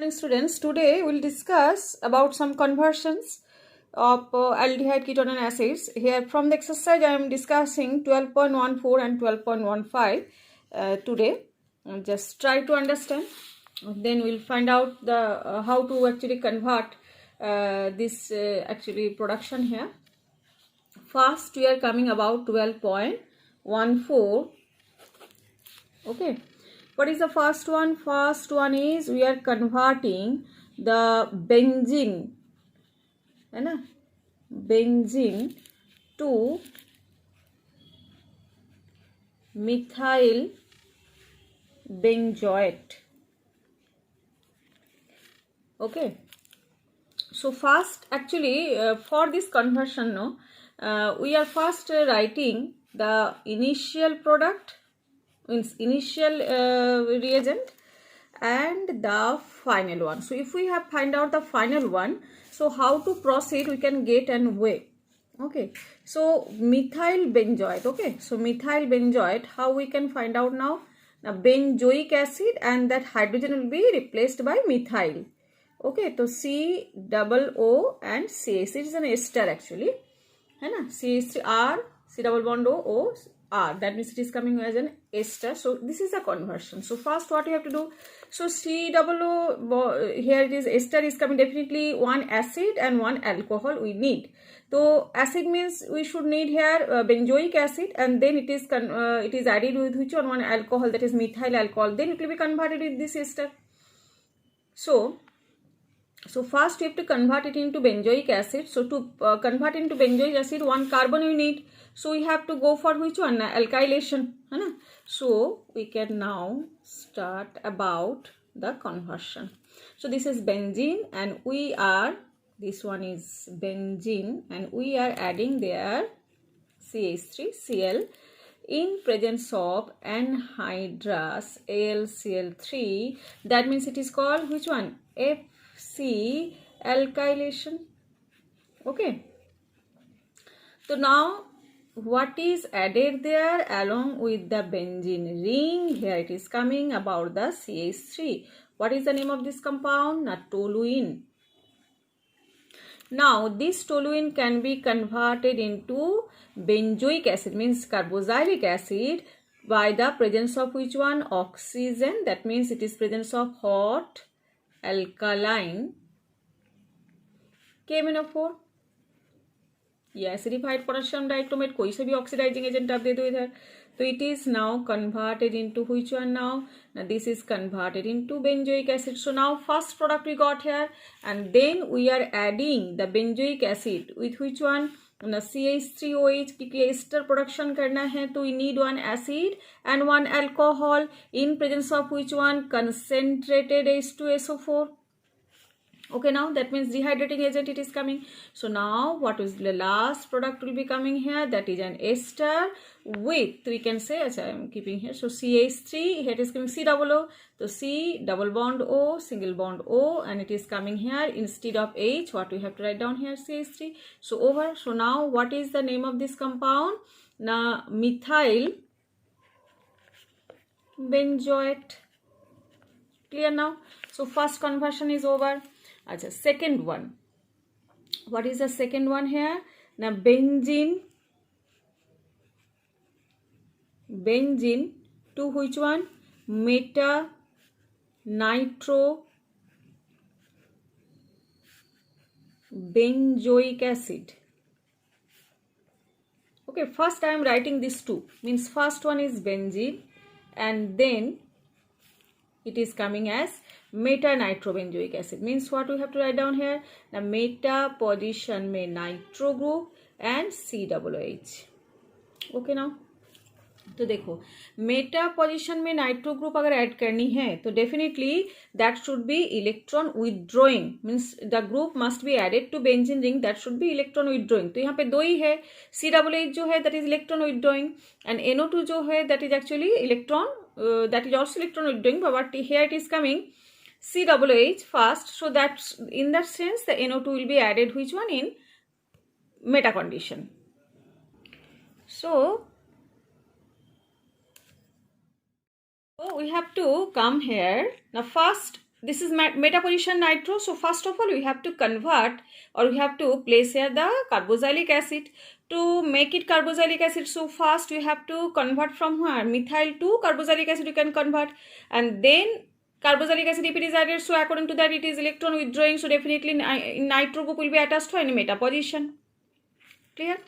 Morning students, today we'll discuss about some conversions of aldehyde ketone and acids. Here from the exercise I am discussing 12.14 and 12.15 today. Just try to understand, then we'll find out the how to actually convert this actually production here. First we are coming about 12.14. okay, what is the first one? First one is we are converting the benzene, है ना, benzene to methyl benzoate. Okay, so first actually for this conversion, we are first writing the initial product, means initial reagent, and the final one. So if we have find out the final one, so how to proceed we can get and weigh. Okay, so methyl benzoate. Okay, so methyl benzoate, how we can find out now? Now benzoic acid and that hydrogen will be replaced by methyl. Okay, so C double O and CH, it is an ester actually, है ना, CH3R, C double bond O R, that means it is coming as an ester. So this is a conversion. So first what you have to do, so C double O, here it is ester is coming, definitely one acid and one alcohol we need. So acid means we should need here benzoic acid, and then it is added with which one alcohol, that is methyl alcohol, then it will be converted with this ester. So first we have to convert it into benzoic acid. So to convert into benzoic acid, one carbon we need. So we have to go for which one? Alkylation. So we can now start about the conversion. So this is benzene and this one is benzene and we are adding there CH3Cl in presence of anhydrous AlCl3. That means it is called which one? FC alkylation. Okay, so now what is added there along with the benzene ring? Here it is coming about the CH3. What is the name of this compound? Toluene. Now this toluene can be converted into benzoic acid, means carboxylic acid, by the presence of which one? Oxygen. That means it is presence of hot alkaline KMnO4 या acidified potassium dichromate, कोई से भी oxidizing agent आप दे दो इधर. So it is now converted into which one now? Now this is converted into benzoic acid. So now first product we got here, and then we are adding the benzoic acid with which one? ना CH3OH, क्योंकि ester production करना है तो we need one acid and one alcohol in presence of which one? Concentrated H2SO4. Okay, now that means dehydrating agent it is coming. So now what is the last product will be coming here? That is an ester with, we can say, I am keeping here, so CH3, here it is coming C double O, so C double bond O, single bond O, and it is coming here instead of H, what we have to write down here? CH3. So over. So now what is the name of this compound? Now methyl benzoate. Clear now? So first conversion is over. Achha, second one. What is the second one here? Now benzene to which one? Meta nitro benzoic acid. Okay, first I am writing these two, means first one is benzene and then it is coming as meta nitrobenzoic acid. Means what we have to write down here? The meta position में nitro group and COOH. Okay now. तो देखो meta position में nitro group अगर add करनी है तो definitely that should be electron withdrawing, means the group must be added to benzene ring, that should be electron withdrawing. तो यहाँ पे दो ही है, COOH जो है that is electron withdrawing and NO2 जो है that is actually electron, that is also electron withdrawing, but here it is coming COOH first. So that in that sense the NO2 will be added which one? In meta condition. So we have to come here. Now first this is meta position nitro. So first of all, we have to convert, or we have to place here the carboxylic acid. To make it carboxylic acid, so first we have to convert from where? Methyl to carboxylic acid you can convert, and then carboxylic acid if it is added, so according to that it is electron withdrawing, so definitely nitro group will be attached to any meta position. Clear?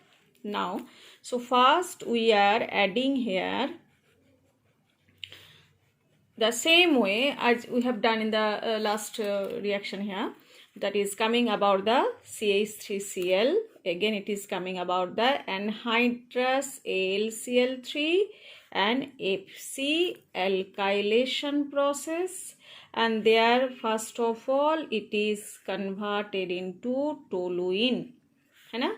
Now, so first we are adding here the same way as we have done in the last reaction here, that is coming about the CH3Cl. Again it is coming about the anhydrous AlCl3 and FC alkylation process, and there first of all it is converted into toluene, है ना?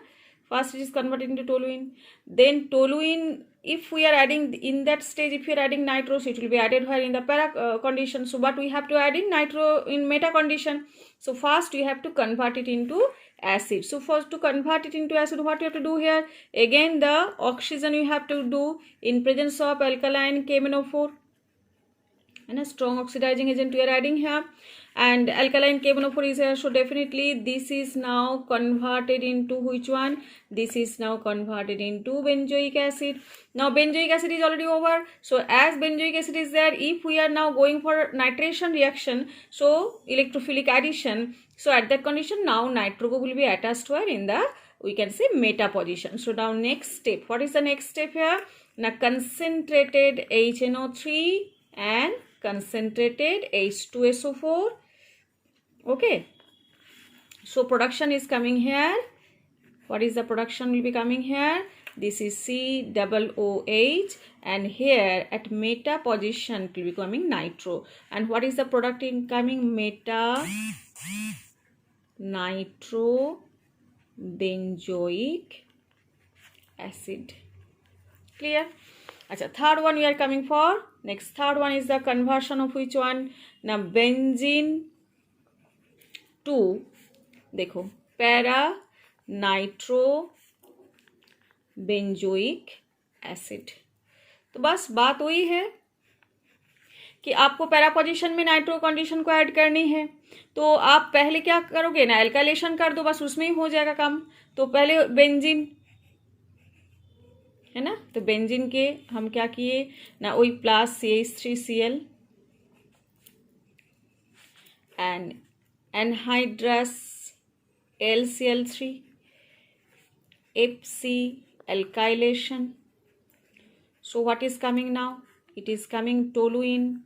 First it is converted into toluene, then toluene, if we are adding in that stage, if you are adding nitro, so it will be added where in the para condition. So but we have to add in nitro in meta condition. So first we have to convert it into acid. So first to convert it into acid, what you have to do here? Again the oxygen you have to do in presence of alkaline KMnO4, and a strong oxidizing agent we are adding here, and alkaline KMnO4 is here. So definitely this is now converted into which one? This is now converted into benzoic acid. Now benzoic acid is already over, so as benzoic acid is there, if we are now going for nitration reaction, so electrophilic addition, so at that condition now nitro group will be attached where in the, we can say, meta position. So now next step, what is the next step here? Now concentrated HNO3 and concentrated H2SO4. Okay, so production is coming here. What is the production will be coming here? This is COOH, and here at meta position it will be coming nitro. And what is the product incoming? Meta nitro benzoic acid. Clear? Achha, third one we are coming for. Next, third one is the conversion of which one? Now benzene to, देखो, para nitro benzoic acid. तो बस बात वही है कि आपको para position में nitro condition को ऐड करनी है. तो आप पहले क्या करोगे ना, एल्काइलेशन कर दो, बस उसमें ही हो जाएगा काम. तो पहले बेंजीन है ना, तो बेंजीन के हम क्या किए ना, वही plus CH3Cl and anhydrous AlCl3 FC alkylation. So what is coming now? It is coming toluene.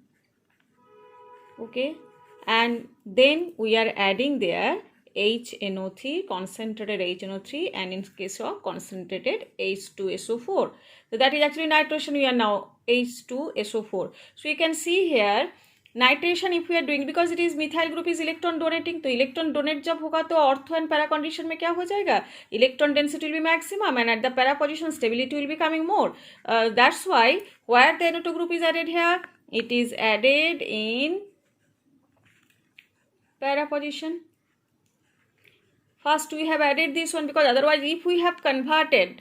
Okay, and then we are adding there HNO3, concentrated HNO3, and in case of concentrated H2SO4. So that is actually nitration. We are now H2SO4. So you can see here nitration if we are doing, because it is methyl group is electron donating. तो electron donate जब होगा तो ortho and para condition में क्या हो जाएगा? Electron density will be maximum and at the para position stability will be coming more. That's why where the NO2 group is added here, it is added in para position. First we have added this one, because otherwise if we have converted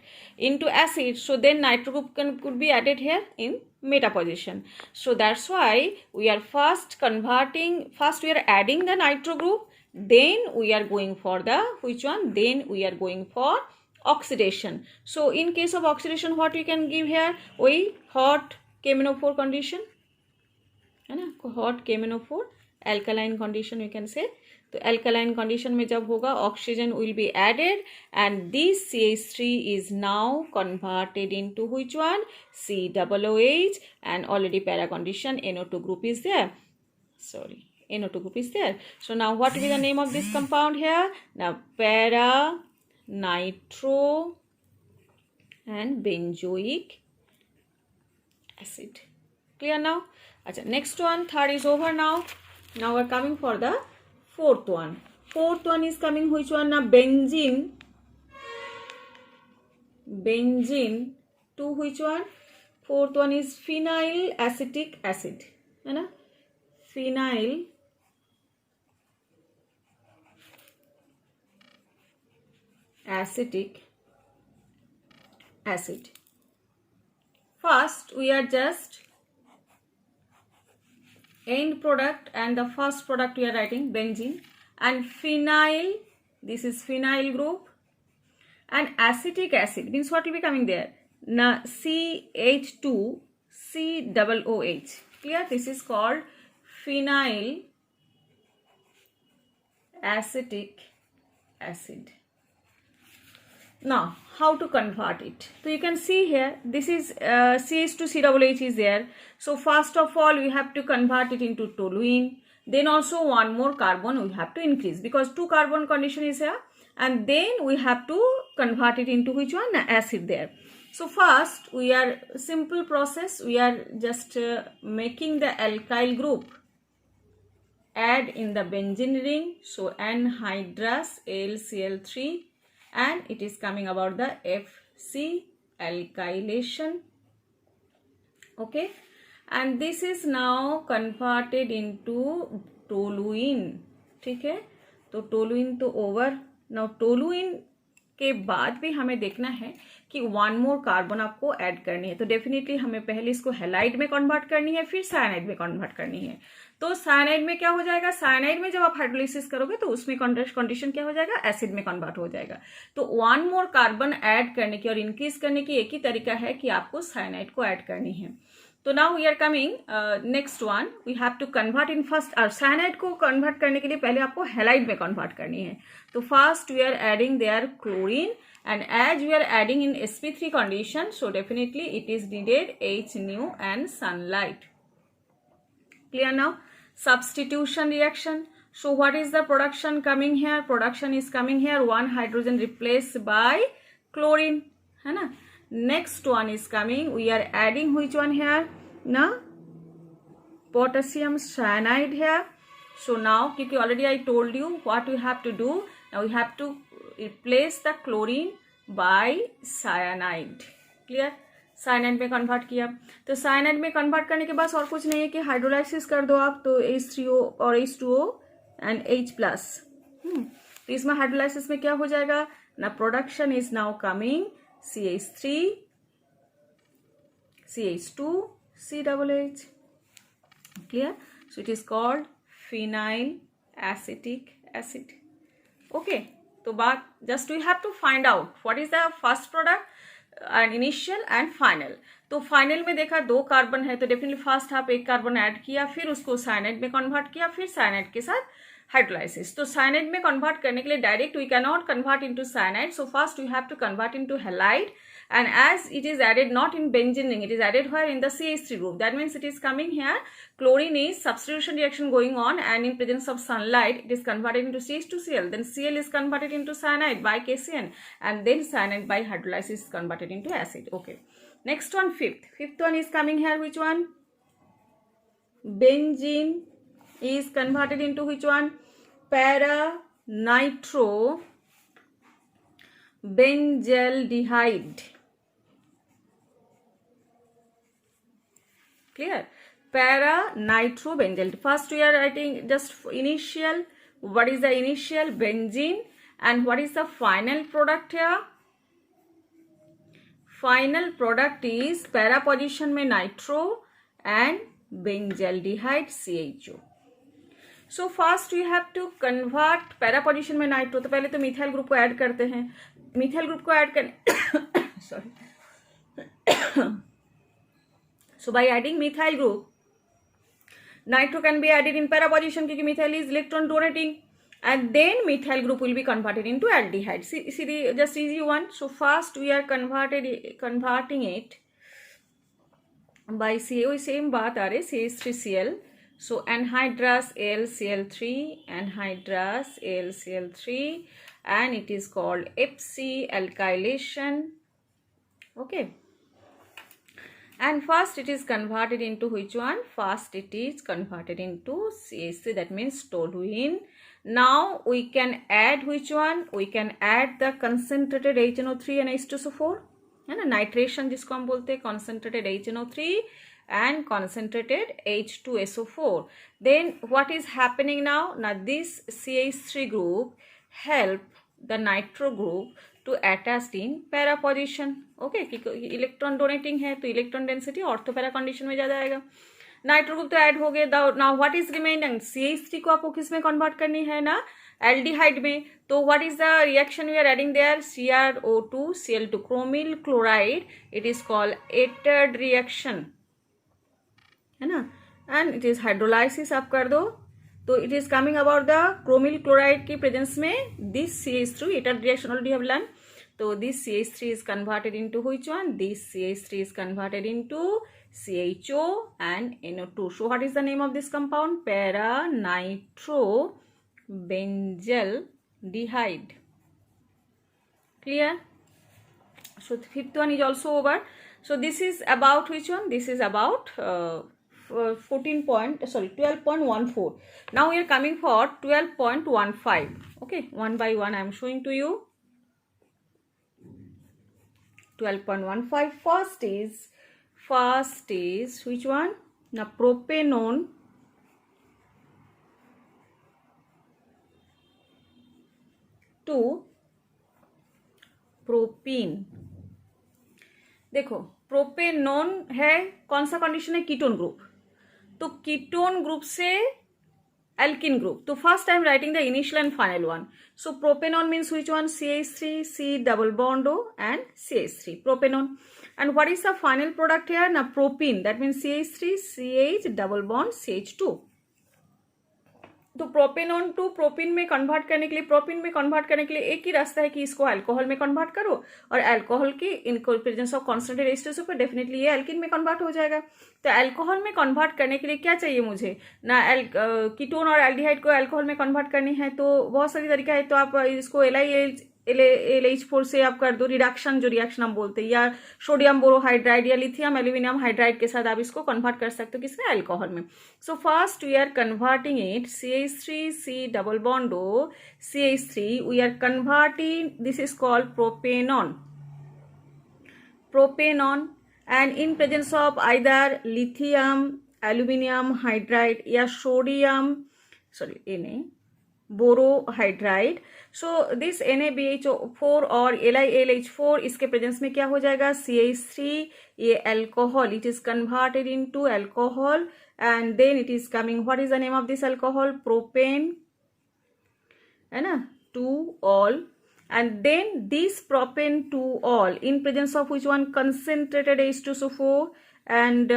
into acid, so then nitro group could be added here in meta position. So that's why we are first we are adding the nitro group, then we are going for the which one? Then we are going for oxidation. So in case of oxidation, what we can give here? We hot KMnO4 condition, है ना, hot KMnO4 alkaline condition we can say. तो alkaline condition में जब होगा, oxygen will be added and this CH3 is now converted into which one? COOH, and already para condition NO2 group is there. Sorry, NO2 group is there. So now what will be the name of this compound here? Now para nitro and benzoic acid. Clear now? Achha, next one, third is over now. Now we are coming for the fourth one. Fourth one is coming which one? Now benzene to which one? Fourth one is phenyl acetic acid, है ना, phenyl acetic acid. First we are just end product, and the first product we are writing benzene, and phenyl, this is phenyl group, and acetic acid means what will be coming there? Now CH2COOH. Clear? This is called phenyl acetic acid. Now how to convert it? So you can see here, this is CH2COOH is there. So first of all we have to convert it into toluene. Then also one more carbon we have to increase, because 2 carbon condition is here, and then we have to convert it into which one? Acid there. So first we are, simple process, we are just making the alkyl group add in the benzene ring. So anhydrous AlCl3, and it is coming about the FC alkylation. Okay, and this is now converted into toluene. ठीक है, तो toluene तो over. Now toluene के बाद भी हमें देखना है कि 1 मोर कार्बन आपको ऐड करनी है. तो डेफिनेटली हमें पहले इसको हैलाइड में कन्वर्ट करनी है, फिर साइनाइड में कन्वर्ट करनी है. तो साइनाइड में क्या हो जाएगा? साइनाइड में जब आप हाइड्रोलिसिस करोगे तो उसमें कंडीशन क्या हो जाएगा? एसिड में कन्वर्ट हो जाएगा. तो 1 मोर कार्बन ऐड करने की और इंक्रीज करने की एक ही तरीका है कि आपको साइनाइड को ऐड करनी है. तो now we are coming next one, we have to convert in first. और साइनाइड को कन्वर्ट करने के लिए पहले आपको हैलाइड में कन्वर्ट करनी है. तो first we are adding there chlorine, and as we are adding in sp3 condition, so definitely it is needed H nu and sunlight. Clear now? Substitution reaction. So what is the production coming here? Production is coming here, 1 hydrogen replaced by chlorine, है ना. Next one is coming, we are adding which one here? ना potassium cyanide here. So now, क्योंकि already I told you what we have to do. Now we have to replace the chlorine by cyanide. Clear? Cyanide में convert किया. तो cyanide में convert करने के बाद और कुछ नहीं है कि हाइड्रोलाइसिस कर दो आप. तो H3O और H2O एंड H प्लस. तो इसमें हाइड्रोलाइसिस में क्या हो जाएगा ना? Production is now coming CH3 CH2 COOH. Clear? So it is called phenyl acetic acid. Okay. तो बात just we have to find out what is the first product and initial and final. तो final में देखा 2 carbon है, तो definitely first आप 1 carbon add किया, फिर उसको साइनाइड में कन्वर्ट किया, फिर साइनाइड के साथ हाइड्रोलाइसिस. तो साइनाइड में कन्वर्ट करने के लिए direct we can not convert into cyanide. So first we have to convert into halide, and as it is added not in benzene ring, it is added where? In the CH3 group. That means it is coming here, chlorine is substitution reaction going on, and in presence of sunlight it is converted into CH2Cl, then Cl is converted into cyanide by KCN, and then cyanide by hydrolysis is converted into acid. Okay, next one, fifth one is coming here, which one? Benzene is converted into which one? Para nitro benzaldehyde. Clear? Para nitrobenzaldehyde. First we are writing just initial. What is the initial? Benzene. And what is the final product here? Final product is para position में nitro and benzaldehyde CHO. So first we have to convert para position में nitro. तो पहले तो methyl group को add करते हैं. Methyl group को add करने sorry. So by adding methyl group, nitro can be added in para position क्योंकि methyl is electron donating, and then methyl group will be converted into aldehyde. See the just easy one. So first we are converting it by same बात आ रही CH3Cl. So anhydrous AlCl3, anhydrous AlCl3, and it is called FC alkylation. Okay. And first it is converted into which one? First it is converted into CH3, that means toluene. Now we can add which one? We can add the concentrated HNO3 and H2SO4, है ना, nitration जिसको हम बोलते हैं, concentrated HNO3 and concentrated H2SO4. Then what is happening now? Now this CH3 group help the nitro group to attach in para position. Okay, electron donating है तो electron density ortho para condition में ज्यादा आएगा. Nitro group तो add हो गए. Now what is remaining? CH3 को आपको किस में कन्वर्ट करनी है ना, एल्डिहाइड में. तो what is the reaction we are adding there? CrO2 Cl2 chromyl chloride. It is called Etard reaction, है ना. एंड इट इज हाइड्रोलाइसिस आप कर दो तो it is coming about the chromyl chloride की प्रेजेंस में this CH3 Etard reaction already have learn. So this CH3 is converted into which one? This CH3 is converted into CHO and NO2. So what is the name of this compound? Para-nitrobenzaldehyde. Clear? So the fifth one is also over. So this is about which one? This is about 12.14. Now we are coming for 12.15. Okay, one by one I am showing to you. 12.15. First is which one? Now propanone to propene. देखो propanone है, कौन सा condition है? Ketone group. तो ketone group से alkene group. तो first I am writing the initial and final one. So propanone means which one? CH3 C double bond O and CH3 propanone. And what is the final product here? Now propene, that means CH3 CH double bond CH2. तो propanone to propyne में convert करने के लिए, propyne में convert करने के लिए एक ही रास्ता है कि इसको अल्कोहल में कन्वर्ट करो, और अल्कोहल की इन प्रेजेंस ऑफ कॉन्सेंट्रेटेड एस्टर्स पर डेफिनेटली ये एल्किन में कन्वर्ट हो जाएगा. तो अल्कोहल में कन्वर्ट करने के लिए क्या चाहिए मुझे ना, कीटोन और एल्डिहाइड को अल्कोहल में कन्वर्ट करनी है. तो बहुत सारी तरीका है. तो आप इसको LH4 से आप कर दो रिडक्शन, जो रिएक्शन हम बोलते हैं, या सोडियम बोरोहाइड्राइड या लिथियम एल्यूमिनियम हाइड्राइड के साथ आप इसको कन्वर्ट कर सकते हो किसमें? अल्कोहल में. So first we are converting it CH3 C double bond O CH3 we are converting, this is called propanone. And in presence of either lithium aluminium hydride या sodium borohydride. So this NaBH4 और LiLH4 इसके presence में क्या हो जाएगा? CH3 ये alcohol, it is converted into alcohol and then it is coming, what is the name of this alcohol? Propane, है ना, 2-all. and then this propane 2-all in presence of which one? Concentrated H2SO4. and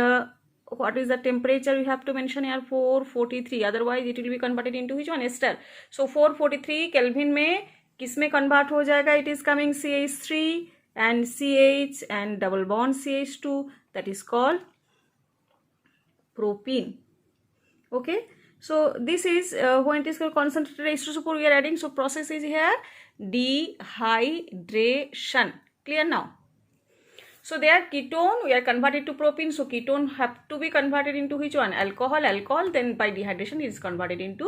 what is the temperature we have to mention here? 443. otherwise it will be converted into which one? Ester. so 443 Kelvin में किस में convert हो जाएगा? it is coming CH3 and CH and double bond CH2, that is called propene. okay, so this is when it is called concentrated H2SO4 we are adding. so process is here dehydration. clear now? So there ketone we are converted to propene. so ketone have to be converted into which one? Alcohol. then by dehydration it is converted into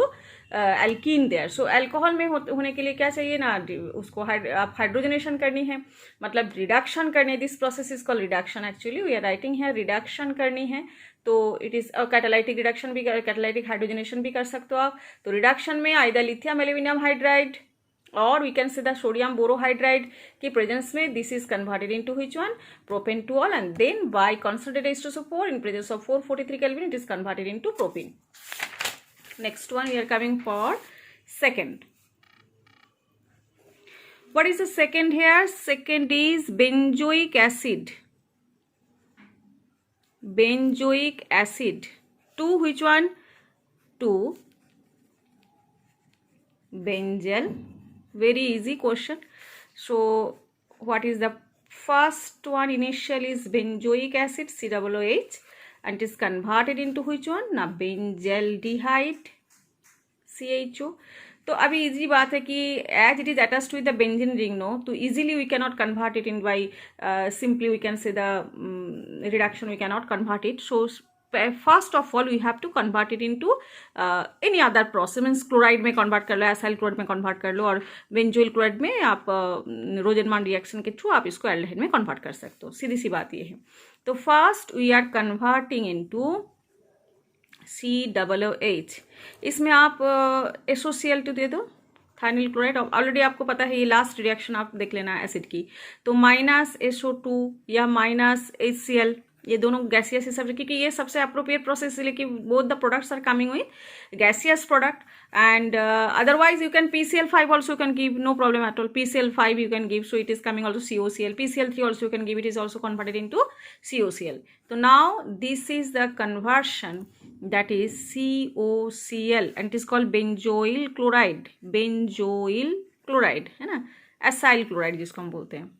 alkene there. so alcohol में होने के लिए क्या चाहिए ना, उसको आप hydrogenation करनी है, मतलब रिडक्शन करनी. This process is called reduction. Actually we are writing है रिडक्शन करनी है. तो इट इज कैटालाइटिक रिडक्शन भी, कैटालाइटिक हाइड्रोजनेशन भी कर सकते हो आप. तो रिडक्शन में either lithium aluminium hydride or we can say the sodium borohydride की presence में this is converted into which one? propane 2-all. and then by concentrated H2SO4 in presence of 443 Kelvin it is converted into propene. next one we are coming for second. what is the second here? second is benzoic acid to which one? to benzyl. very easy question. so what is the first one? initial is benzoic acid COOH and it is converted into which one? now benzaldehyde CHO. तो अभी easy बात है कि as it is attached with the benzene ring no, तो easily we cannot convert it in by simply we can say the reduction we cannot convert it. So first of all we have to convert it into any other process. Means chloride में convert कर लो, acyl chloride में convert कर लो, और benzoyl chloride में आप रोजेनमान reaction के थ्रू आप इसको एल्डिहाइड में कन्वर्ट कर सकते हो. सीधी सी बात ये है. तो first we are converting into COOH. इसमें आप SOCl2 दे दो, थाइनिल क्लोराइड. ऑलरेडी आपको पता है ये लास्ट रिएक्शन आप देख लेना एसिड की. तो माइनस SO2 या माइनस HCl, ये दोनों गैसियस सब, क्योंकि ये सबसे अप्रोप्रिएट प्रोसेस इसलिए कि both the products are coming with gaseous product and otherwise you can PCl5 also you can give, no problem at all. PCl5 you can give, so it is coming also COCl. PCl3 also you can give, it is also converted into COCl. So now this is the conversion, that is COCl, and it is called benzoyl chloride. benzoyl chloride है ना, acyl chloride जिसको हम बोलते हैं.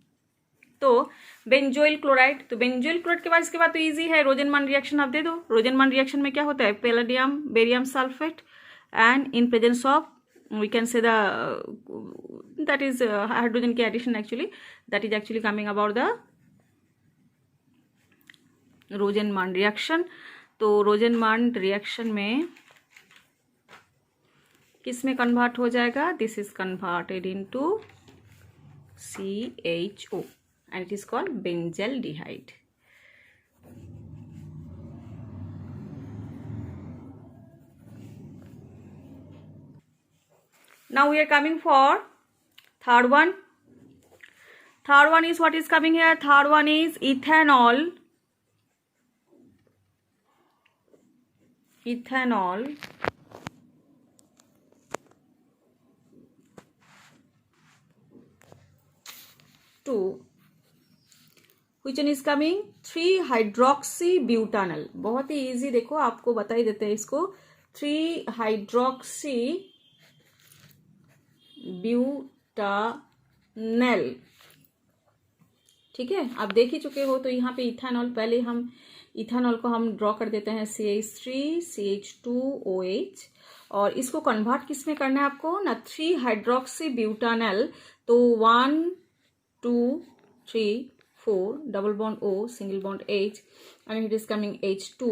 तो benzoyl chloride, तो benzoyl chloride के बाद इसके बाद तो इजी है, रोजनमान रिएक्शन आप दे दो. रोजनमान रिएक्शन में क्या होता है, palladium barium sulphate and in presence of we can say that is hydrogen की addition, actually that is actually coming about the Rosenmund reaction. तो रोजनमान रिएक्शन में किस में कन्वर्ट हो जाएगा, this is converted into CHO and it is called benzaldehyde. Now we are coming for third one. Third one is what is coming here, third one is ethanol. Ethanol to which one is coming, 3-hydroxybutanol. बहुत ही easy, देखो आपको बता ही देते हैं इसको, 3-hydroxybutanol. ठीक है, आप देख ही चुके हो. तो यहाँ पे इथानॉल, पहले हम इथानॉल को हम ड्रॉ कर देते हैं CH3 CH2OH, और इसको कन्वर्ट किस में करना है आपको ना, 3-hydroxybutanol. तो 1 2 3 4 double bond O, single bond H, and it is coming H2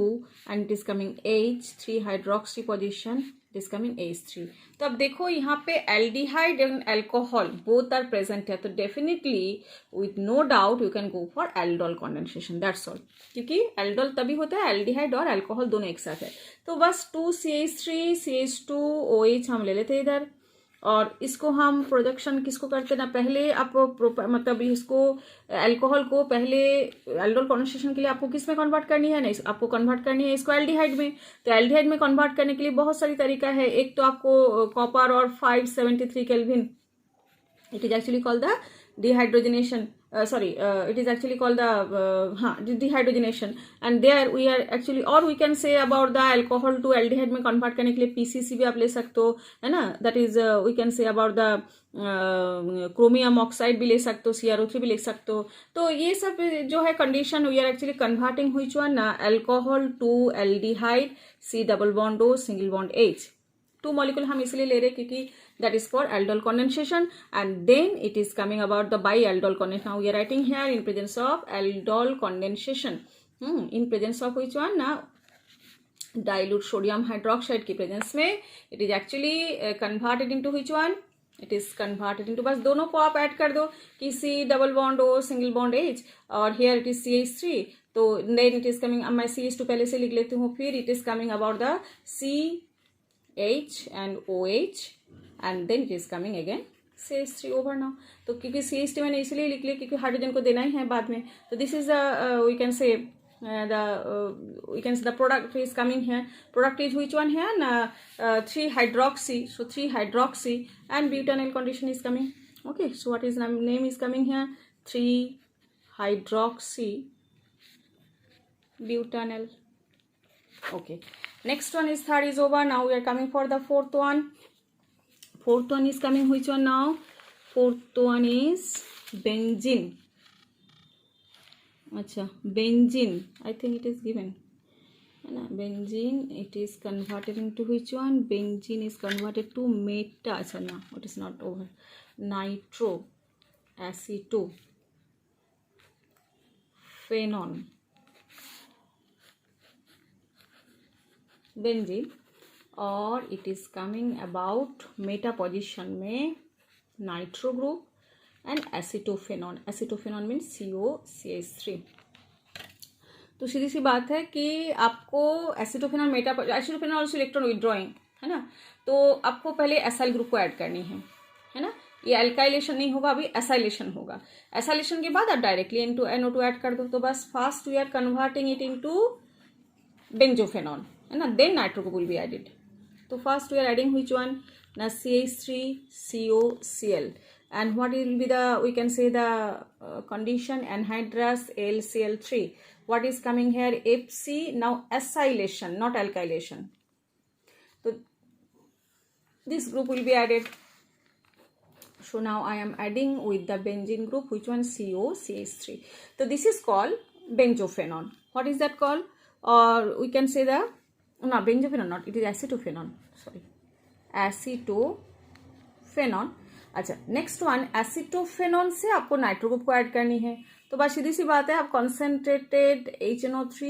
and it is coming H, 3-hydroxy position, it is coming H3. तो अब देखो यहाँ पे aldehyde and alcohol both are present है, तो definitely with no doubt you can go for aldol condensation, that's all. क्योंकि aldol तभी होता है, एल्डिहाइड और अल्कोहल दोनों एक साथ है. तो बस 2CH3 CH2OH हम ले लेते हैं इधर, और इसको हम प्रोडक्शन किसको करते ना, पहले आप मतलब इसको अल्कोहल को पहले एल्डोल कंडेंसेशन के लिए आपको किस में कन्वर्ट करनी है, नहीं आपको कन्वर्ट करनी है इसको एल्डिहाइड में. तो एल्डिहाइड में कन्वर्ट करने के लिए बहुत सारी तरीका है. एक तो आपको कॉपर और 573 kelvin, it is actually called the dehydrogenation, it is actually called the dehydrogenation, and there we are actually, or we can say about the alcohol to aldehyde में convert करने के लिए PCC भी आप ले सकते हो, है ना. that is we can say about the chromium oxide भी ले सकते हो, CrO3 भी ले सकते हो. तो ये सब जो है condition, we are actually converting which one ना, alcohol to aldehyde, C double bond O, single bond H. 2 molecule हम इसलिए ले रहे क्योंकि that is for aldol condensation, and then it is coming about the bialdol condensation. Now we are writing here in presence of aldol condensation, in presence of which one ना, dilute sodium hydroxide की presence में it is actually converted into which one, it is converted into, बस दोनों को आप add कर दो कि C double bond O single bond H, और here it is CH3. तो then it is coming, अब मैं CH2 पहले से लिख लेती हूँ, फिर it is coming about the CH and OH, and then it is coming again CH3 over now. तो क्योंकि CH3 मैंने इसलिए लिख लिया क्योंकि हाइड्रोजन को देना ही है बाद में. तो this is we can say the product is coming here. Product is which one here na, 3-hydroxy, so 3-hydroxy and butanol condition is coming. Okay, so what is name is coming here, 3-hydroxy butanol. Okay, next one is third is over. Now we are coming for the fourth one. Fourth one is coming which one now, fourth one is benzene. अच्छा, benzene, I think it is given, है ना. benzene, it is converted into which one, benzene is converted to meta, अच्छा ना, it is not over, nitro acetophenone benzene, और it is coming about meta position में nitro group and acetophenone. acetophenone means COCH3. तो सीधी सी बात है कि आपको acetophenone Meta, acetophenone also electron withdrawing है ना, तो आपको पहले एसाइल ग्रुप को ऐड करनी है ना. ये एल्काइलेशन नहीं होगा, अभी एसाइलेशन होगा। एसाइलेशन के बाद आप डायरेक्टली इनटू NO2 ऐड कर दो, तो बस first we are converting it into benzophenone, है ना, then nitro group will be added. तो first we are adding which one, ना CH3COCl, and what will be the, we can say the condition, anhydrous LCl3. What is coming here, FC. Now acylation, not alkylation. So this group will be added. So now I am adding with the benzene group, which one, COCH3. So this is called benzophenone. What is that called? Or we can say the, no, benzophenone not, it is acetophenone, sorry, acetophenone. अच्छा, next one, एसिटोफेनॉन से आपको nitro group को add करनी है। तो बस सीधी सी बात है, आप concentrated HNO3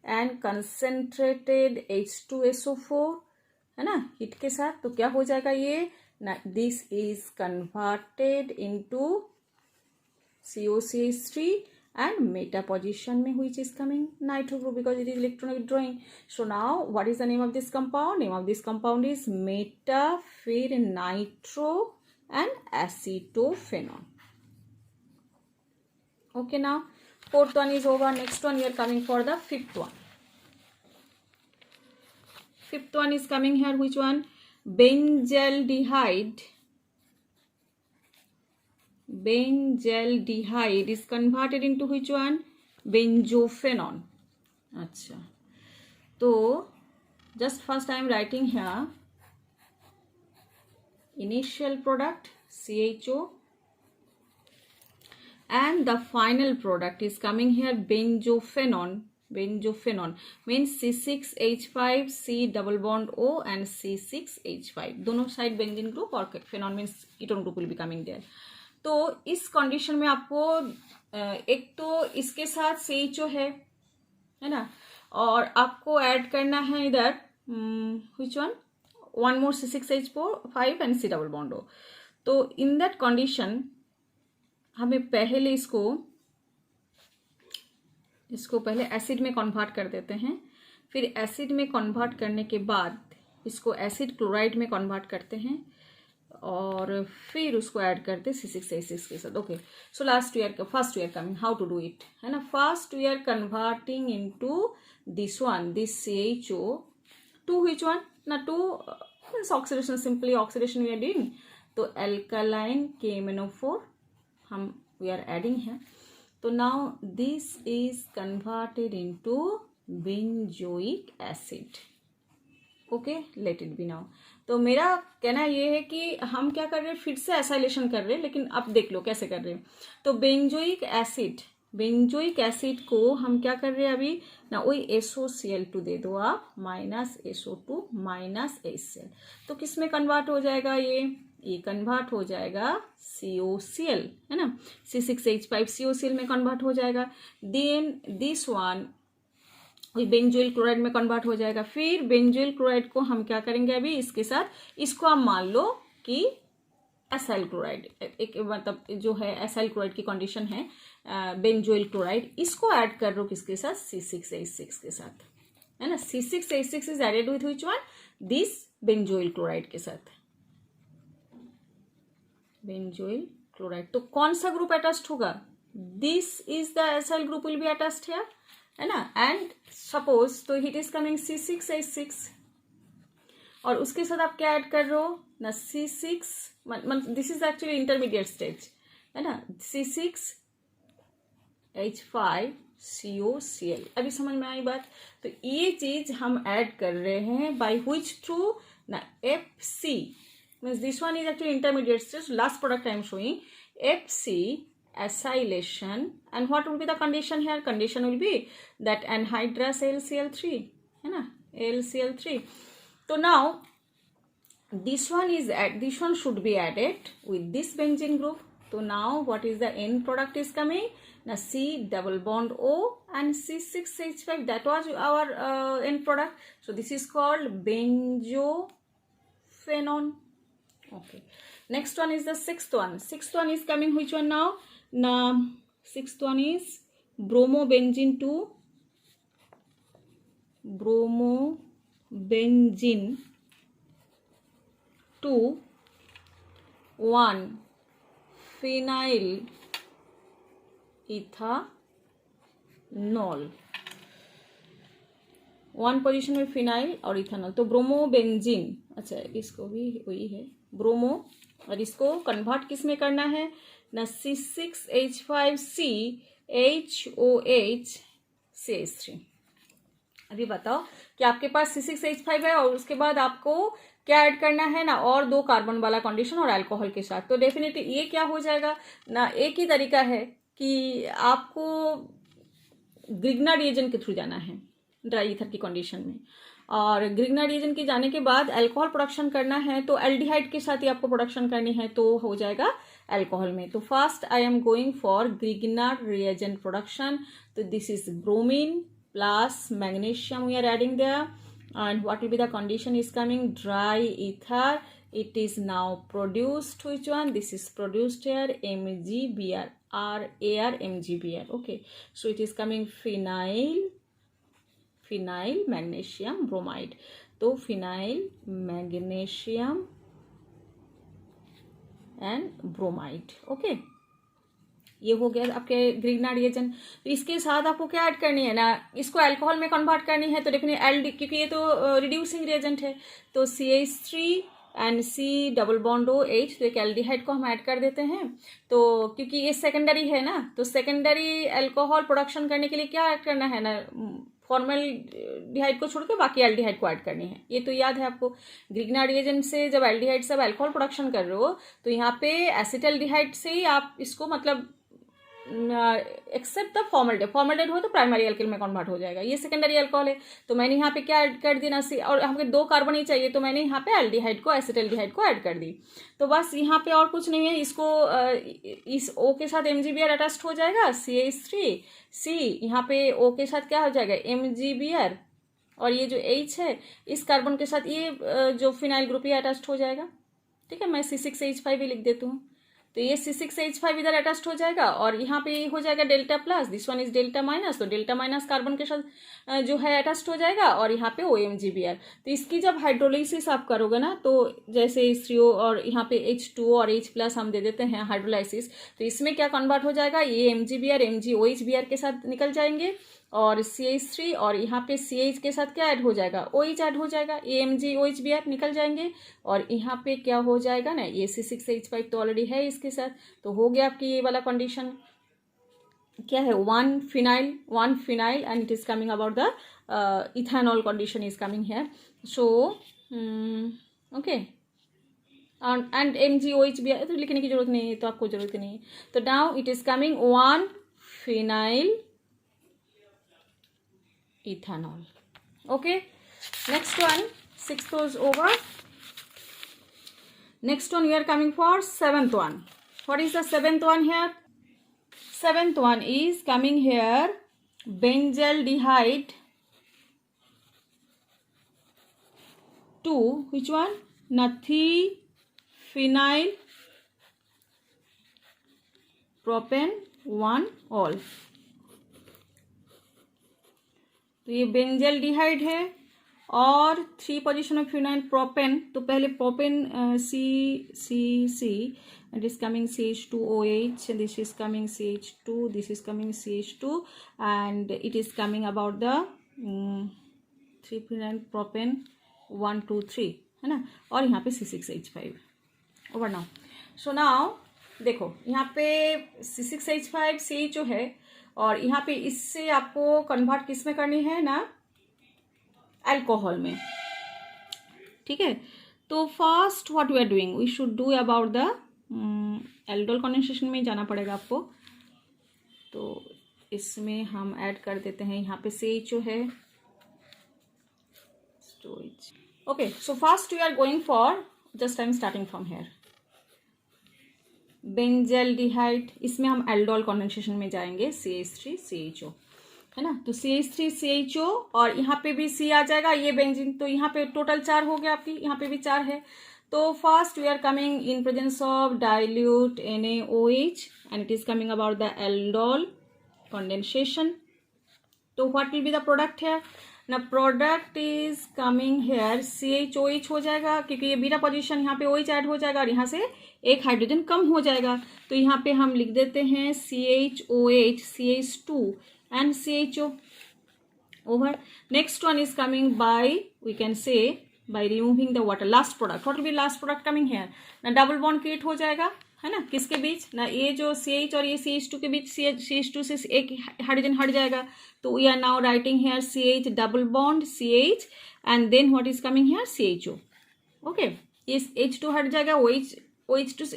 and concentrated H2SO4, है ना, हीट के साथ, तो क्या हो जाएगा ये, this is converted into COCH3 and meta position में which is coming nitro group because it is electron withdrawing. So now what is the name of this compound? Name of this compound is metafir nitro and acetophenone. Okay, now fourth one is over. Next one we are coming for the fifth one. Fifth one is coming here, which one, benzaldehyde. Benzaldehyde is converted into which one, benzophenone. अच्छा, तो just first I am writing here initial product CHO and the final product is coming here benzophenone. Benzophenone means C6H5 C double bond O and C6H5, दोनों side benzene group, और phenone means ketone group will be coming there. तो इस condition में आपको एक तो इसके साथ CHO है ना, और आपको ऐड करना है इधर which one more C6H5 and C double bond O. तो इन दैट कंडीशन हमें पहले इसको पहले एसिड में कन्वर्ट कर देते हैं, फिर एसिड में कन्वर्ट करने के बाद इसको एसिड क्लोराइड में कन्वर्ट करते हैं, और फिर उसको ऐड करते C6H6 के साथ. Okay, so first we are coming how to do it, है ना. First we are converting into this one, this CHO to which one, ना to means oxidation, simply oxidation we are doing. तो alkaline KMnO4 हम we are adding है. तो now this is converted into benzoic acid. Okay, let it be now. तो मेरा कहना ये है कि हम क्या कर रहे हैं, फिर से एसाइलेशन कर रहे हैं, लेकिन अब देख लो कैसे कर रहे हैं. तो बेंजोइक एसिड को हम क्या कर रहे हैं अभी ना, वही SOCl2 दे दो आप, -SO2 -HCl. तो किस में कन्वर्ट हो जाएगा, ये कन्वर्ट हो जाएगा COCl, है ना, C6H5 COCl में कन्वर्ट हो जाएगा. Then this one benzoyl chloride में कन्वर्ट हो जाएगा. फिर बेंजोइल क्लोराइड को हम क्या करेंगे अभी इसके साथ, इसको आप मान लो कि एसाइल क्लोराइड, एक मतलब जो है एसाइल क्लोराइड की कंडीशन है बेंजोइल क्लोराइड, इसको ऐड कर लो किसके साथ, C6H6 के साथ, है ना. C6H6 is added with which one, this benzoyl chloride के साथ, बेंजोइल क्लोराइड. तो कौन सा ग्रुप अटैच्ड होगा, this is the acyl group will be attached here, है ना. एंड सपोज तो हिट इज कमिंग C6H6, और उसके साथ आप क्या ऐड कर रहे हो ना, C6, this is actually intermediate stage, है ना, C6H5 COCl. अभी समझ में आई बात. तो ये चीज हम ऐड कर रहे हैं बाय व्हिच थ्रू ना, FC means this one is actually intermediate stage. Last product I am showing FC acylation, and what will be the condition here, condition will be that anhydrous LCl3, है ना, LCl3. So now this one should be added with this benzene group. So now what is the end product is coming, now C double bond O and C6H5, that was our end product. So this is called benzophenone. Okay, next one is the sixth one. Sixth one is coming which one now, sixth one is bromobenzene 2, bromobenzene 2 1 phenyl ethanol, 1 position में phenyl और ethanol, तो bromobenzene, अच्छा इसको भी वही है bromo, और इसको कन्वर्ट किस में करना है ना, C6H5CHOH अभी बताओ कि आपके पास C6H5 है और उसके बाद आपको क्या ऐड करना है ना, और 2 कार्बन वाला कंडीशन और अल्कोहल के साथ, तो डेफिनेटली ये क्या हो जाएगा ना, एक ही तरीका है कि आपको ग्रिग्ना रिएजेंट के थ्रू जाना है ड्राई ईथर की कंडीशन में, और ग्रिग्ना रिएजेंट के जाने के बाद अल्कोहल प्रोडक्शन करना है, तो एल्डिहाइड के साथ ही आपको प्रोडक्शन करनी है, तो हो जाएगा अल्कोहल में। तो first I am going for Grignard reagent production, तो this is bromine plus magnesium we are adding there, and what will be the condition is coming, dry ether, it is now produced, which one, this is produced here, MgBr, RAR MgBr, okay, so it is coming phenyl magnesium bromide, तो phenyl magnesium and bromide, okay, ये हो गया आपके ग्रिग्ना reagent. तो इसके साथ आपको क्या ऐड करनी है ना, इसको अल्कोहल में कन्वर्ट करनी है, तो डेफिनेटली एल, क्योंकि ये तो रिड्यूसिंग रिएजेंट है, तो CH3 and C double bond OH, तो एक एल्डिहाइड को हम ऐड कर देते हैं, तो क्योंकि ये सेकेंडरी है ना, तो सेकेंडरी अल्कोहल प्रोडक्शन करने के लिए क्या ऐड करना है ना, फॉर्मल्डिहाइड को छोड़ के बाकी एल्डिहाइड को ऐड करनी है, ये तो याद है आपको। ग्रिग्ना रिएजेंट से जब एल्डिहाइड से अल्कोहल प्रोडक्शन कर रहे हो, तो यहाँ पे एसिटल्डिहाइड से ही आप इसको मतलब एक्सेप्ट द फॉर्मल्डेहाइड हो तो प्राइमरी अल्किल में कन्वर्ट हो जाएगा, ये सेकेंडरी अल्कोहल है, तो मैंने यहाँ पे क्या ऐड कर दी ना, और हमें 2 कार्बन ही चाहिए, तो मैंने यहाँ पे एल्डिहाइड को एसिटल्डिहाइड को ऐड कर दी, तो बस यहाँ पे और कुछ नहीं है, इसको इस O के साथ MgBr अटैच्ड हो जाएगा, CH3C, यहाँ पे O के साथ क्या हो जाएगा MgBr, और ये जो H है इस कार्बन के साथ ये जो फिनाइल ग्रुप ये अटैच्ड हो जाएगा, ठीक है, मैं C6H5 भी लिख देती हूँ, तो ये C6H5 इधर अटैच्ड हो जाएगा, और यहाँ पे हो जाएगा delta plus, this one is delta minus, तो डेल्टा माइनस कार्बन के साथ जो है अटैच्ड हो जाएगा, और यहाँ पे OMgBr, तो इसकी जब हाइड्रोलाइसिस आप करोगे ना, तो जैसे इस 3O और यहाँ पे H2O और H प्लस हम दे देते हैं हाइड्रोलाइसिस, तो इसमें क्या कन्वर्ट हो जाएगा, ये MgBr MgOHBr के साथ निकल जाएंगे, और CH3 और यहाँ पे CH के साथ क्या ऐड हो जाएगा, OH ऐड हो जाएगा, ये MgOHBr निकल जाएंगे, और यहाँ पे क्या हो जाएगा ना, ये C6H5 तो ऑलरेडी है इसके साथ, तो हो गया आपकी ये वाला कंडीशन, क्या है 1 phenyl and it is coming about the ethanol condition is coming here, so okay, and MgOHBr तो लिखने की जरूरत नहीं है, तो आपको जरूरत नहीं है, तो now it is coming 1 phenyl ethanol, okay, next one, 6th was over, next one we are coming for 7th one. What is the 7th one here? 7th one is coming here benzaldehyde 2, which one, phenyl propane 1 all, तो ये benzaldehyde है और 3 position of phenyl propane, तो पहले propane CCC and is coming CH2OH, and this is coming CH2, this is coming CH2, and it is coming about the 3 phenyl propane 1 2 3 है ना, और यहाँ पे C6H5 over now. So now देखो यहाँ पे C6H5 CHO है, और यहाँ पे इससे आपको कन्वर्ट किस में करनी है ना, अल्कोहल में, ठीक है। तो first what we are doing, we should do about the aldol condensation में जाना पड़ेगा आपको, तो इसमें हम ऐड कर देते हैं, यहाँ पे CHO है, storage, okay. So first we are going for, just I am starting from here, benzaldehyde, इसमें हम एल्डोल कंडेंसेशन में जाएंगे, CH3CHO है ना, तो CH3CHO और यहाँ पे भी C आ जाएगा, ये बेंजीन, तो यहाँ पे टोटल 4 हो गया आपकी, यहाँ पे भी 4 है। तो first we are coming in presence of dilute NaOH and it is coming about the aldol condensation. तो what will be the product है ना product is coming here CHOH हो जाएगा, क्योंकि ये बीटा पोजीशन यहाँ पे OH ऐड हो जाएगा और यहाँ से एक हाइड्रोजन कम हो जाएगा, तो यहाँ पे हम लिख देते हैं CHOH CH2 and CHO over. Next one is coming by, we can say by removing the water, last product. What will be last product coming here? ना डबल बॉन्ड क्रिएट हो जाएगा, है ना, किसके बीच ना, ये जो CH और ये CH2 के बीच CH2 से एक हाइड्रोजन हट जाएगा, तो we are now writing here CH double bond CH and then what is coming here CHO. Okay, ये H2 हट जाएगा, H2 से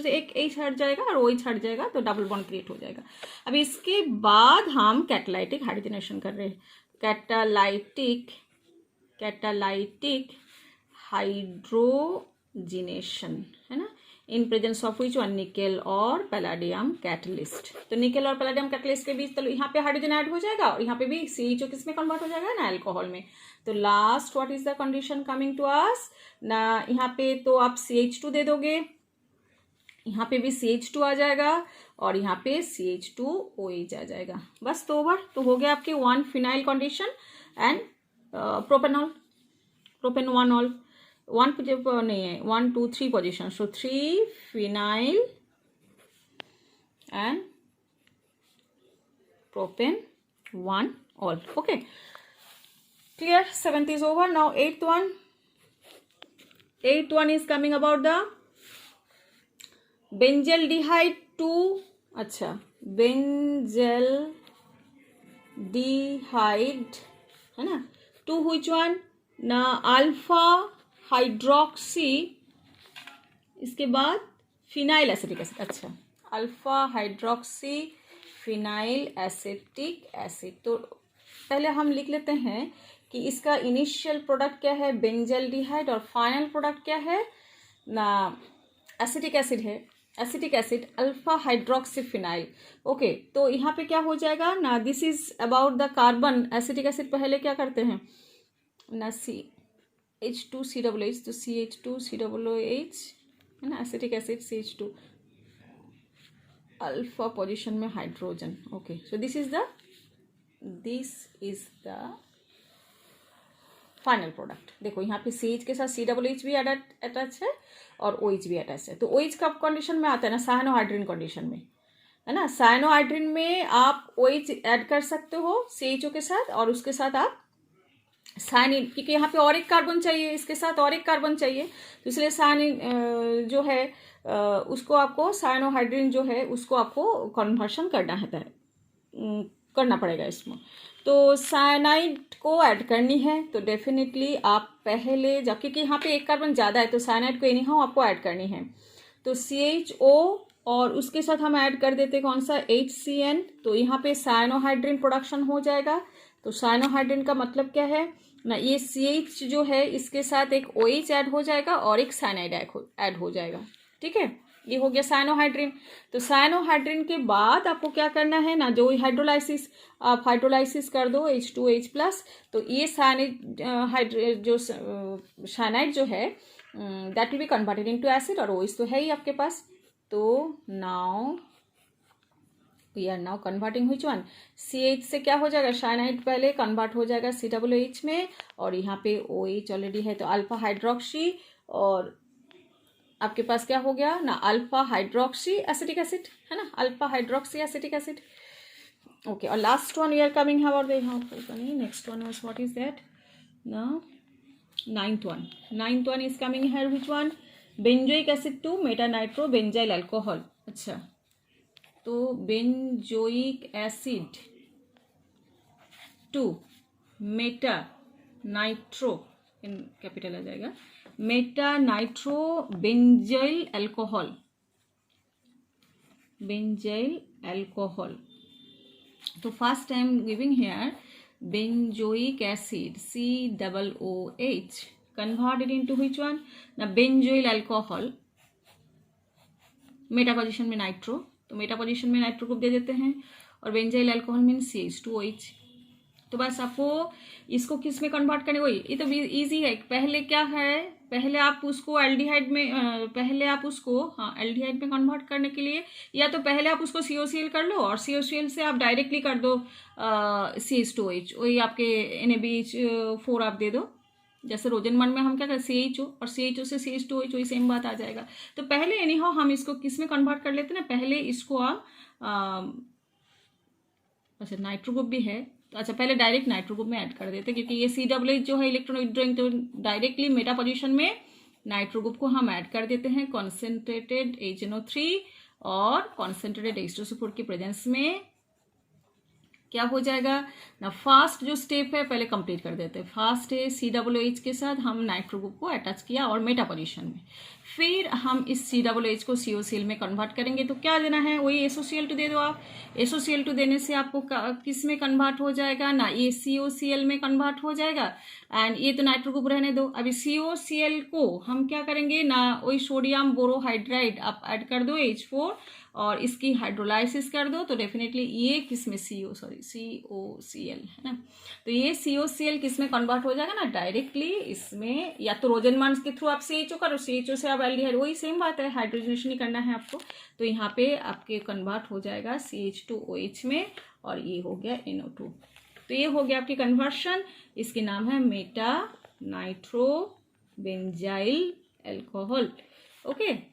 एक H हट जाएगा और OH हट जाएगा, तो डबल बॉन्ड क्रिएट हो जाएगा. अब इसके बाद हम कैटालाइटिक हाइड्रोजनेशन कर रहे हैं. कैटालाइटिक हाइड्रोजिनेशन, है ना, इन presence of which one, nickel और पैलाडियम कैटलिस्ट. तो निकेल और पैलाडियम कैटलिस्ट के बीच तो यहाँ पे हाइड्रोजन ऐड हो जाएगा और यहाँ पे भी CHO किस में कन्वर्ट हो जाएगा ना, अल्कोहल में. तो last what is the condition coming to us ना, यहाँ पे तो आप CH2 दे दोगे, यहाँ पे भी CH2 आ जाएगा और यहाँ पे CH2OH आ जाएगा. बस तो ओवर. तो हो गया आपके 1 phenyl condition and propanol, propanol 1 नहीं है, 1 2 3 position. So 3 phenyl and propane 1 all. Okay, clear. 7th is over. Now 8th one. 8th one is coming about the benzaldehyde 2. अच्छा, बेंजल्डिहाइड, है ना, 2 which one ना, अल्फा हाइड्रोक्सी, इसके बाद phenyl acetic acid. अच्छा, alpha hydroxy phenyl acetic acid. तो पहले हम लिख लेते हैं कि इसका इनिशियल प्रोडक्ट क्या है, बेंजल्डिहाइड, और फाइनल प्रोडक्ट क्या है ना, एसिटिक एसिड है, एसिटिक एसिड अल्फा हाइड्रोक्सीफिनाइल. ओके, तो यहाँ पे क्या हो जाएगा ना, this is about the carbon. Acetic acid पहले क्या करते हैं ना, CH2COOH, तो CH2COOH, है ना, acetic acid CH2 alpha position में hydrogen. Okay, so this is the final product. देखो यहाँ पे CH के साथ COOH भी अटैच है और OH भी अटैच है. तो OH कब कंडीशन में आता है ना, साइनोहाइड्रिन कंडीशन में, है ना. साइनोहाइड्रिन में आप OH ऐड कर सकते हो CHO के साथ, और उसके साथ आप साइनिन, क्योंकि यहाँ पे और एक कार्बन चाहिए, इसके साथ और एक कार्बन चाहिए, तो इसलिए साइनिन जो है उसको आपको, साइनोहाइड्रिन जो है उसको आपको कन्वर्शन करना पड़ेगा इसमें. तो साइनाइड को ऐड करनी है, तो डेफिनेटली आप पहले जब, क्योंकि यहाँ पे एक कार्बन ज़्यादा है, तो साइनाइड को एनी हाउ आपको ऐड करनी है. तो CHO और उसके साथ हम ऐड कर देते कौन सा, HCN. तो यहाँ पे साइनोहाइड्रिन प्रोडक्शन हो जाएगा. तो साइनोहाइड्रिन का मतलब क्या है ना, ये CH जो है इसके साथ एक OH ऐड हो जाएगा और एक साइनाइड ऐड हो जाएगा. ठीक है, ये हो गया साइनोहाइड्रिन. तो साइनोहाइड्रिन के बाद आपको क्या करना है ना, जो हाइड्रोलाइसिस, आप हाइड्रोलाइसिस कर दो H2H+. तो ये साइनाइड जो साइनाइड जो है that will be converted into acid, और OH तो है ही आपके पास. तो now we are now converting which one, CH से क्या हो जाएगा, साइनाइड पहले कन्वर्ट हो जाएगा COOH में, और यहाँ पे OH ऑलरेडी है, तो अल्फा हाइड्रोक्सी, और आपके पास क्या हो गया ना, अल्फा हाइड्रोक्सी एसिटिक एसिड, है ना, alpha hydroxy acetic acid. Okay, और last one we are coming how next one was what is that ना, 9th one is coming here, which one, benzoic acid 2 meta nitro benzyl alcohol. अच्छा, तो benzoic acid 2 meta nitro, in capital आ जाएगा, meta nitro benzyl alcohol, benzyl alcohol. तो first I am giving here benzoic acid COOH converted into which one ना, benzoyl alcohol, Meta position में nitro, तो Meta position में nitro group दे देते हैं, और बेंजाइल अल्कोहल मीन CH2OH. तो बस आपको इसको किस में कन्वर्ट करने, वही, ये तो इजी है. पहले क्या है, पहले आप उसको एल्डिहाइड में पहले आप उसको एल्डिहाइड में कन्वर्ट करने के लिए या तो पहले आप उसको COCl कर लो और COCl से आप डायरेक्टली कर दो CH2OH, वही आपके NaBH4 आप दे दो। जैसे रोजनमंड में हम क्या करें CHO और CHO से CH2OH, वही सेम बात आ जाएगा। तो पहले एनीहाउ हम इसको किस में कन्वर्ट कर लेते हैं ना, पहले इसको आप अच्छा नाइट्रो ग्रुप भी है तो अच्छा पहले डायरेक्ट नाइट्रो ग्रुप में ऐड कर देते हैं, क्योंकि ये COOH जो है इलेक्ट्रॉन विथड्रॉइंग, तो डायरेक्टली मेटा पोजीशन में नाइट्रो ग्रुप को हम ऐड कर देते हैं कॉन्सेंट्रेटेड HNO3 और कॉन्सेंट्रेटेड H2SO4 की प्रेजेंस में। क्या हो जाएगा ना, फास्ट जो स्टेप है पहले कंप्लीट कर देते हैं। फास्ट है COOH के साथ हम नाइट्रो ग्रुप को अटैच किया और मेटा पोजीशन में, फिर हम इस COOH को COCl में कन्वर्ट करेंगे। तो क्या देना है, वही SOCl2 दे दो आप। SOCl2 देने से आपको किस में कन्वर्ट हो जाएगा ना, ये COCl में कन्वर्ट हो जाएगा एंड ये तो नाइट्रो ग्रुप रहने दो। अभी COCl को हम क्या करेंगे ना, वही सोडियम बोरोहाइड्राइड आप ऐड कर दो H4 और इसकी हाइड्रोलाइसिस कर दो, तो डेफिनेटली ये किस में COCl है ना, तो ये COCl किस में कन्वर्ट हो जाएगा ना, डायरेक्टली इसमें, या तो रोजनमंड के थ्रू आप CHO करो, CHO से आप एल्डिहाइड, वही सेम बात है, हाइड्रोजनेशन ही करना है आपको। तो यहाँ पे आपके कन्वर्ट हो जाएगा CH2OH में और ये हो गया NO2। तो ये हो गया आपकी कन्वर्शन, इसके नाम है Meta nitro benzyl alcohol. Okay.